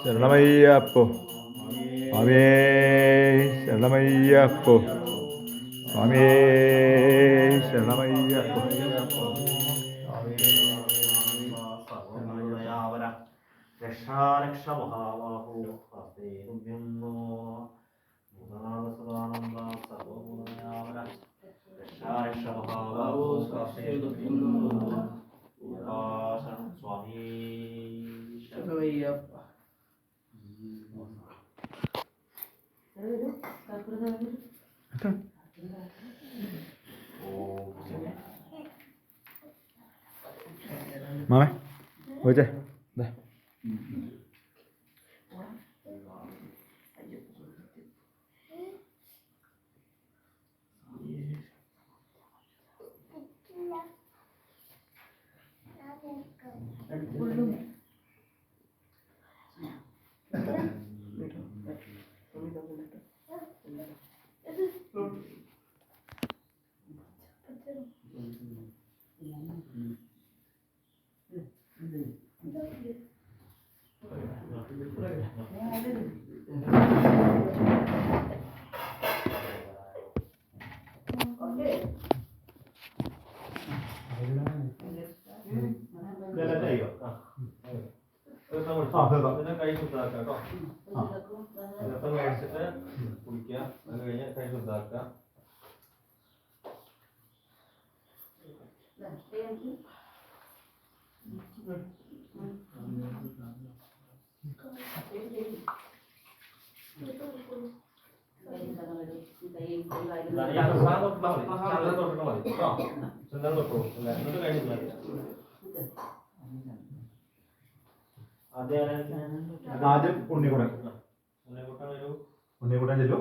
ശരണമയ്യപ്പോ സ്വാമിയേ ശരണമയ്യപ്പോ സ്വാമിയേ ശരണമയ്യപ്പോ രക്ഷാരക്ഷ മഹാബാഹോ രക്ഷാരക്ഷ മഹാബാഹോ സ്വാമി ശരണമയ്യപ്പ. മാമേ പോയിച്ചേ കൈ ശുദ്ധാക്കുക കേട്ടോ. ഇതൊക്കെ മേടിച്ചിട്ട് കുടിക്കുക. അത് കഴിഞ്ഞ് കൈ ശുദ്ധാക്കുക. ആദ്യം ഉണ്ണിക്കുടൻ ഉണ്ണിക്കുടൻ ചെല്ലു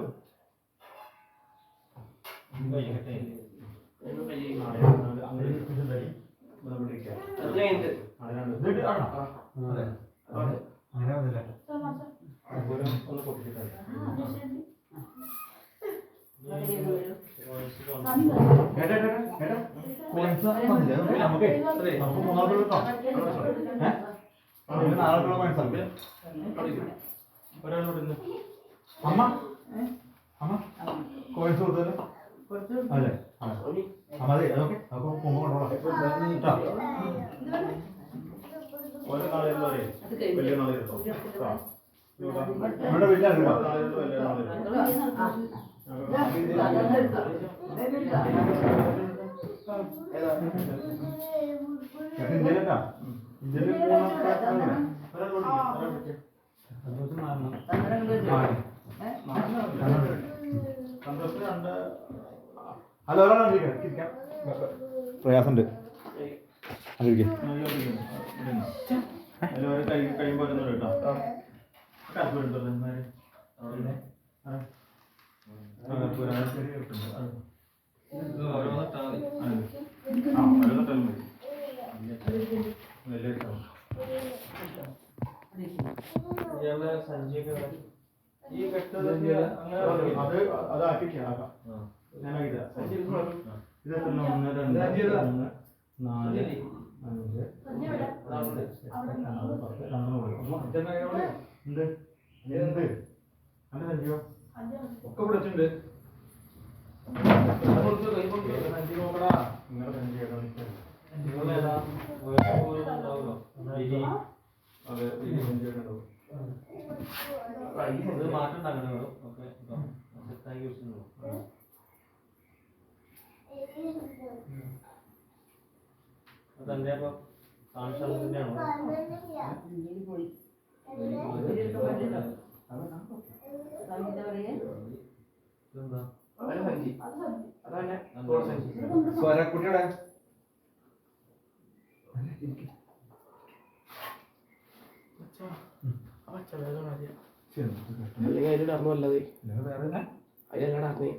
നമുക്ക് മൂന്നാമത്തെ അമ്മ അമ്മ കോയിൻസ് കൊടുത്തല്ലോ അല്ലേ അമ്മ അതെ അതൊക്കെ അപ്പൊ പൊങ്ങ കൊണ്ടോളാം ഓരോ നാളെ വലിയ നാളെ കേട്ടോ. നമ്മുടെ വീട്ടിലാണ് ഇന്ത്യയിലൊക്കെ ഇന്ത്യയിൽ ഹലോ പ്രയാസമുണ്ട് കഴിയുമ്പോ കേട്ടോ. ഈ കെട്ടതൊക്കെ അതാക്കി ആക്കാം ഞാനാക്കില്ല ഇതെത്ര 1 2 3 4 5 6 എന്ത് അങ്ങനെ സഞ്ചിയോ ഒക്കെ വിളിച്ചിട്ടുണ്ട് സഞ്ചി നോക്കടാ നിങ്ങളുടെ സഞ്ചി അതെ സഞ്ചി ഉണ്ടാവും മാറ്റം ഉണ്ടാക്കണം. Okay thank you. അതെന്താ അപ്പൊ താമസത്തിന്റെയാണോ? സ്വരക്കുട്ടിയുടെ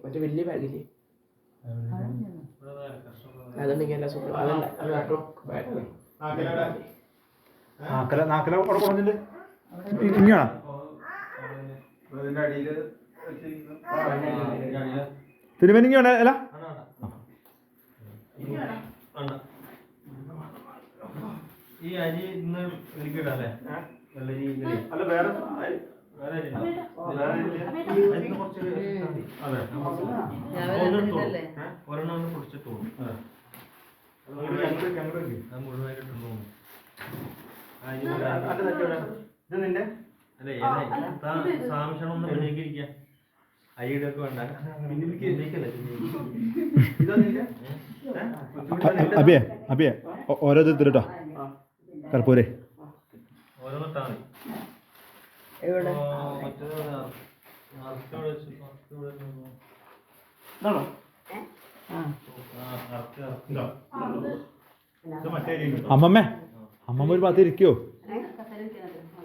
മറ്റേ വലിയ ബാഗില്ലേ അതുണ്ടെങ്കിൽ എല്ലാ സുഖം അതല്ല നാക്കല കുറഞ്ഞിട്ടുണ്ട് ഇങ്ങനെയാണോ തിരുവനിങ്ങ അല്ല ഈ അരി ഇന്ന് എനിക്കിടല്ലേ? വെള്ളരി അല്ല വേറെ വേറെ ഇല്ല. ഇതിന് കുറച്ച് അതെ ഒരെണ്ണം ഒന്ന് പൊടിച്ചിട്ടോളൂ. അത് മുഴുവനായിട്ട് ഇട്ടുണ്ടോ? ഇത് നിന്റെ അല്ലേ സാംശണം ഒന്ന് പിന്നേക്കിരിക്കുക. അരിയിടൊക്കെ വേണ്ട. അബിയെ അബിയെ ഓരോ ഇത് കേട്ടോ കർപ്പൂരേ ഓരോന്നിട്ടാ മതി. അമ്മമ്മേ അമ്മമ്മ ഒരു ഭാഗത്ത് ഇരിക്കുവോ?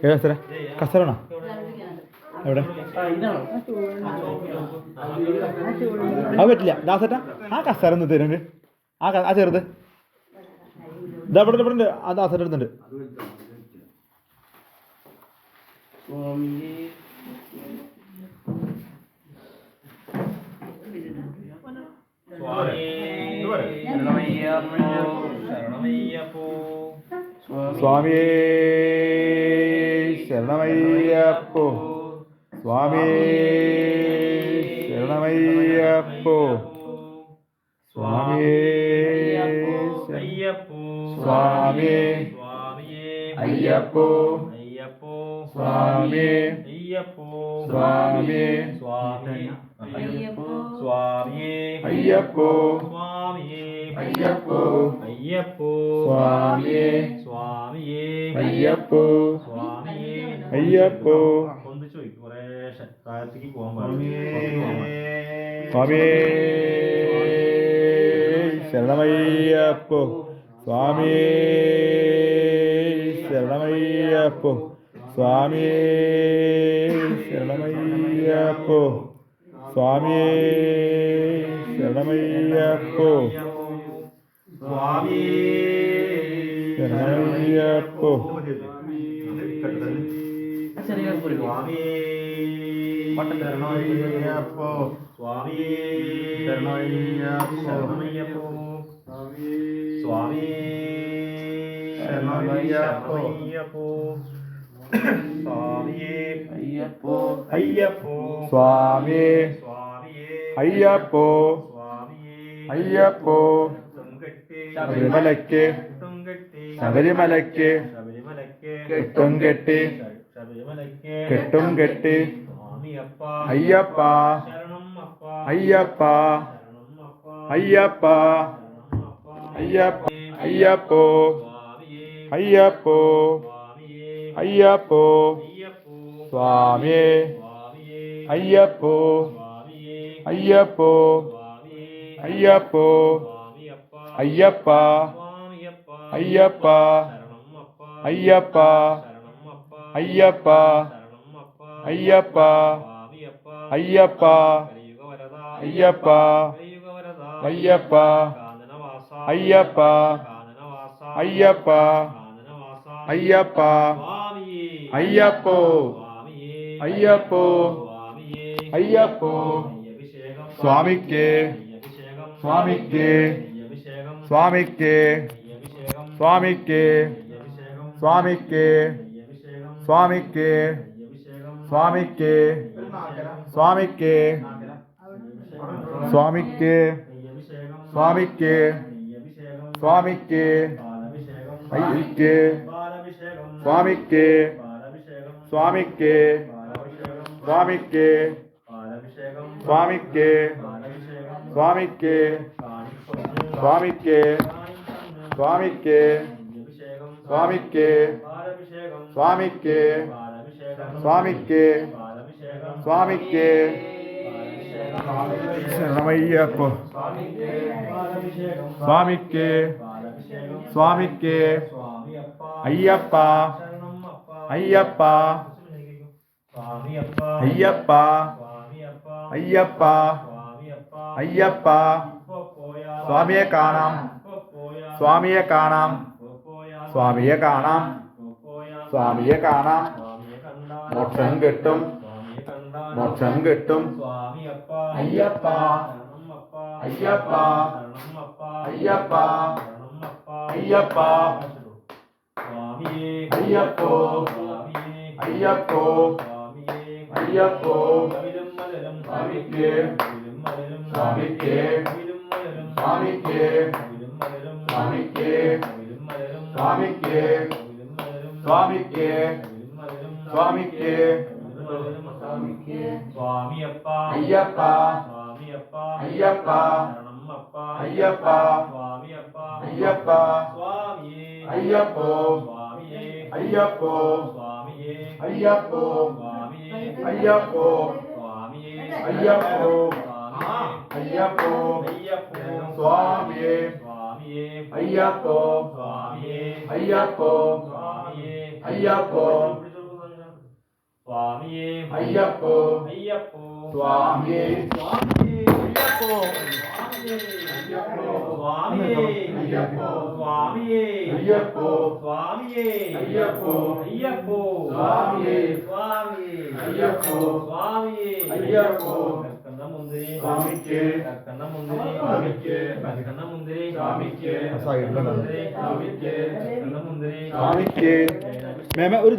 ഏത് കസര കസരണോ എവിടെ? അത് പറ്റില്ല ദാസേട്ടാ ആ കസര ഒന്ന് തരുന്നുണ്ട്. ആ ചെറുത് ഇതാ ഇവിടെ ഉണ്ട്. ആ ദാസേട്ട എടുത്തുണ്ട്. സ്വാമിയേ ശരണമയ്യപ്പോ സ്വാമിയേ ശരണമയ്യപ്പോ സ്വാമിയേ സ്വാമിയേ അയ്യപ്പോ സ്വാമിയേ സ്വാമിയേ അയ്യപ്പോ അയ്യപ്പോ സ്വാമിയേ അയ്യപ്പോ അയ്യപ്പോ ഒന്നിച്ചു കുറേ താഴത്തേക്ക് പോകാൻ പാടില്ല. സ്വാമിയേ ശരണമയ്യപ്പോ സ്വാമിയേ ശരണമയ്യപ്പോ സ്വാമിയേ ശരണമയ്യപ്പോ സ്വാമിയേ ശരണമയ്യപ്പോ ശരണമയ്യപ്പോ ശരണമയ്യപ്പോ സ്വാമിയേ അയ്യപ്പോ അയ്യപ്പോ ശബരിമലയ്ക്ക് ശബരിമലയ്ക്ക് കെട്ടും കെട്ടി കെട്ടും കെട്ടി അയ്യപ്പ അയ്യപ്പ അയ്യപ്പ അയ്യപ്പ അയ്യപ്പോ അയ്യപ്പോ അയ്യപ്പോ സ്വാമിയേ അയ്യപ്പോ അയ്യപ്പോ അയ്യപ്പോ അയ്യപ്പ അയ്യപ്പ അയ്യപ്പ അയ്യപ്പ അയ്യപ്പ അയ്യപ്പ അയ്യപ്പ അയ്യപ്പ അയ്യപ്പ അയ്യപ്പ അയ്യപ്പ അയ്യപ്പോ അയ്യപ്പോ അയ്യപ്പോ സ്വാമിക്ക് സ്വാമിക്ക് സ്വാമിക്ക് സ്വാമിക്ക് സ്വാമിക്ക് സ്വാമിക്ക് സ്വാമിക്ക് സ്വാമിക്ക് സ്വാമിക്ക് സ്വാമിക്ക് സ്വാമിക്ക് അയ്യക്ക് സ്വാമിക്ക് സ്വാമിക്ക് സ്വാമിക്ക് സ്വാമിക്ക് സ്വാമിക്ക് സ്വാമിക്ക് സ്വാമിക്ക് സ്വാമിക്ക് സ്വാമിക്ക് സ്വാമിക്ക് സ്വാമിക്ക് ശരണമയ്യപ്പോ സ്വാമിക്ക് സ്വാമിക്ക് അയ്യപ്പ അയ്യപ്പ അയ്യപ്പ അയ്യപ്പ അയ്യപ്പ സ്വാമിയെ കാണാം സ്വാമിയെ കാണാം സ്വാമിയെ കാണാം സ്വാമിയെ കാണാം മോക്ഷം കിട്ടും മോക്ഷം കിട്ടും അയ്യപ്പ അയ്യപ്പ അയ്യപ്പ അയ്യപ്പ അയ്യപ്പോ അയ്യപ്പോ സ്വാമിയേ അയ്യപ്പോ കവിലും മലരും സ്വാമിക്ക് കവിലും മലരും സ്വാമിക്ക് കവിലും മലരും സ്വാമിക്ക് കവിലും മലരും സ്വാമിക്ക് കവിലും മലരും സ്വാമിക്ക് കവിലും മലരും സ്വാമിക്ക് കവിലും മലരും സ്വാമിക്ക് കവിലും മലരും സ്വാമിക്ക് സ്വാമിയപ്പ അയ്യപ്പ സ്വാമിയപ്പ അയ്യപ്പ ശരണമപ്പ അയ്യപ്പ സ്വാമിയപ്പ അയ്യപ്പ സ്വാമിയേ അയ്യപ്പോ സ്വാമിയേ അയ്യപ്പോ സ്വാമിയേ അയ്യപ്പോ സ്വാമിയേ അയ്യപ്പോ സ്വാമിയേ അയ്യപ്പോ സ്വാമിയേ അയ്യപ്പോ അയ്യപ്പോ സ്വാമിയേ സ്വാമിയേ അയ്യപ്പോ സ്വാമിയേ അയ്യപ്പോ സ്വാമിയേ അയ്യപ്പോ സ്വാമിയേ അയ്യപ്പോ അയ്യപ്പോ സ്വാമിയേ സ്വാമിയേ അയ്യപ്പോ സ്വാമിയേ അയ്യപ്പോ സ്വാമിയേ അയ്യപ്പോ സ്വാമിയേ അയ്യപ്പോ അയ്യപ്പോ സ്വാമിയേ സ്വാമിയേ അയ്യപ്പോ സ്വാമിയേ അയ്യപ്പോ കക്കന്ന മുന്തിരി സ്വാമിക്ക് കക്കന്ന മുന്തിരി സ്വാമിക്ക് കക്കന്ന മുന്തിരി സ്വാമിക്ക് കക്കന്ന മുന്തിരി സ്വാമിക്ക് കക്കന്ന മുന്തിരി സ്വാമിക്ക് മേമ ഒരു